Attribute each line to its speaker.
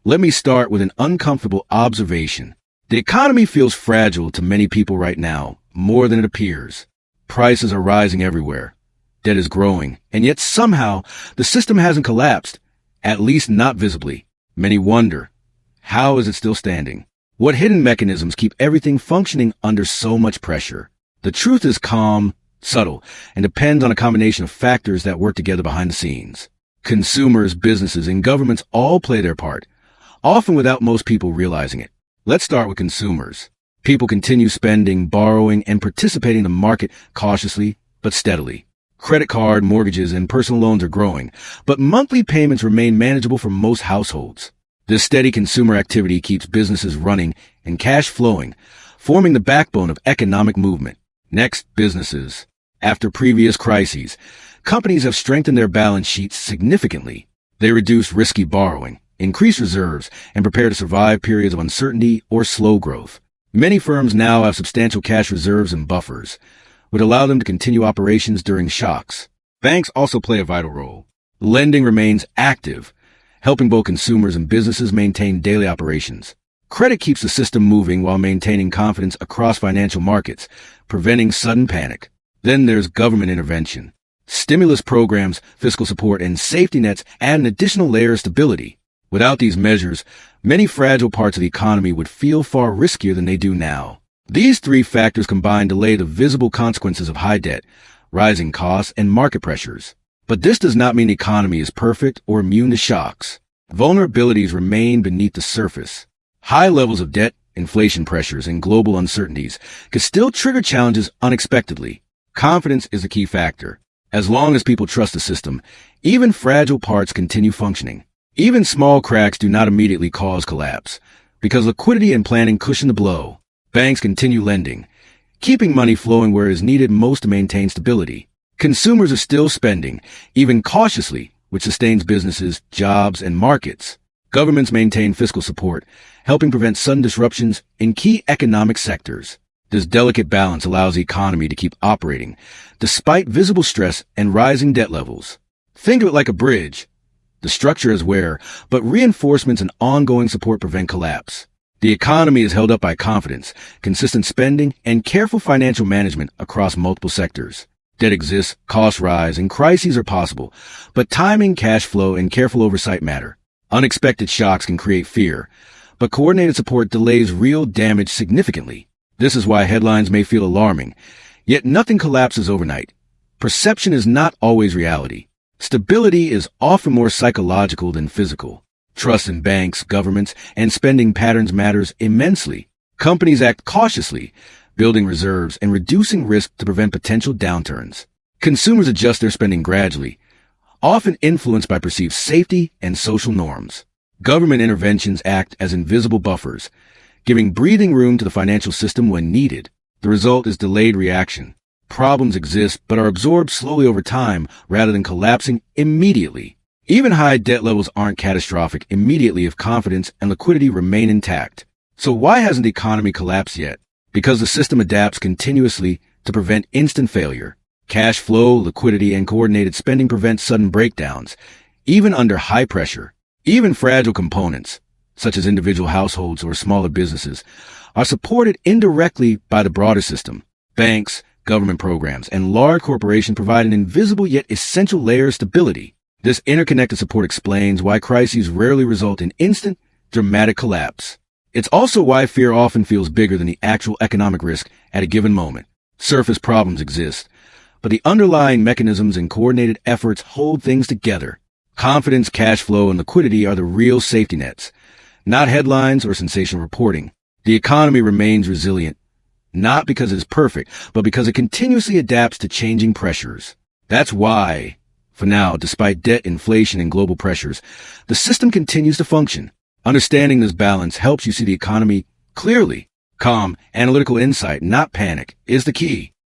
Speaker 1: Let me start with an uncomfortable observation. The economy feels fragile to many people right now, more than it appears. Prices are rising everywhere. Debt is growing, and yet somehow the system hasn't collapsed, at least not visibly. Many wonder, how is it still standing? What hidden mechanisms keep everything functioning under so much pressure? The truth is calm, subtle, and depends on a combination of factors that work together behind the scenes. Consumers, businesses, and governments all play their part, often without most people realizing it. Let's start with consumers. People continue spending, borrowing, and participating in the market cautiously but steadily. Credit card, mortgages, and personal loans are growing, but monthly payments remain manageable for most households. This steady consumer activity keeps businesses running and cash flowing, forming the backbone of economic movement. Next, businesses. After previous crises, companies have strengthened their balance sheets significantly. They reduce risky borrowing, increase reserves, and prepare to survive periods of uncertainty or slow growth. Many firms now have substantial cash reserves and buffers, which allow them to continue operations during shocks. Banks also play a vital role. Lending remains active, helping both consumers and businesses maintain daily operations. Credit keeps the system moving while maintaining confidence across financial markets, preventing sudden panic. Then there's government intervention. Stimulus programs, fiscal support, and safety nets add an additional layer of stability. Without these measures, many fragile parts of the economy would feel far riskier than they do now. These three factors combine to delay the visible consequences of high debt, rising costs, and market pressures. But this does not mean the economy is perfect or immune to shocks. Vulnerabilities remain beneath the surface. High levels of debt, inflation pressures, and global uncertainties could still trigger challenges unexpectedly. Confidence is a key factor. As long as people trust the system, even fragile parts continue functioning. Even small cracks do not immediately cause collapse, because liquidity and planning cushion the blow. Banks continue lending, keeping money flowing where it is needed most to maintain stability. Consumers are still spending, even cautiously, which sustains businesses, jobs, and markets. Governments maintain fiscal support, helping prevent sudden disruptions in key economic sectors. This delicate balance allows the economy to keep operating, despite visible stress and rising debt levels. Think of it like a bridge. The structure is wear, but reinforcements and ongoing support prevent collapse. The economy is held up by confidence, consistent spending, and careful financial management across multiple sectors. Debt exists, costs rise, and crises are possible, but timing, cash flow, and careful oversight matter. Unexpected shocks can create fear, but coordinated support delays real damage significantly. This is why headlines may feel alarming, yet nothing collapses overnight. Perception is not always reality. Stability is often more psychological than physical. Trust in banks, governments, and spending patterns matters immensely. Companies act cautiously, building reserves and reducing risk to prevent potential downturns. Consumers adjust their spending gradually, often influenced by perceived safety and social norms. Government interventions act as invisible buffers, giving breathing room to the financial system when needed. The result is delayed reaction. Problems exist but are absorbed slowly over time rather than collapsing immediately. Even high debt levels aren't catastrophic immediately if confidence and liquidity remain intact. So why hasn't the economy collapsed yet? Because the system adapts continuously to prevent instant failure. Cash flow, liquidity, and coordinated spending prevent sudden breakdowns, even under high pressure. Even fragile components, such as individual households or smaller businesses, are supported indirectly by the broader system. Banks, government programs, and large corporations provide an invisible yet essential layer of stability. This interconnected support explains why crises rarely result in instant, dramatic collapse. It's also why fear often feels bigger than the actual economic risk at a given moment. Surface problems exist, but the underlying mechanisms and coordinated efforts hold things together. Confidence, cash flow, and liquidity are the real safety nets, not headlines or sensational reporting. The economy remains resilient, not because it is perfect, but because it continuously adapts to changing pressures. That's why, for now, despite debt, inflation, and global pressures, the system continues to function. Understanding this balance helps you see the economy clearly. Calm, analytical insight, not panic, is the key.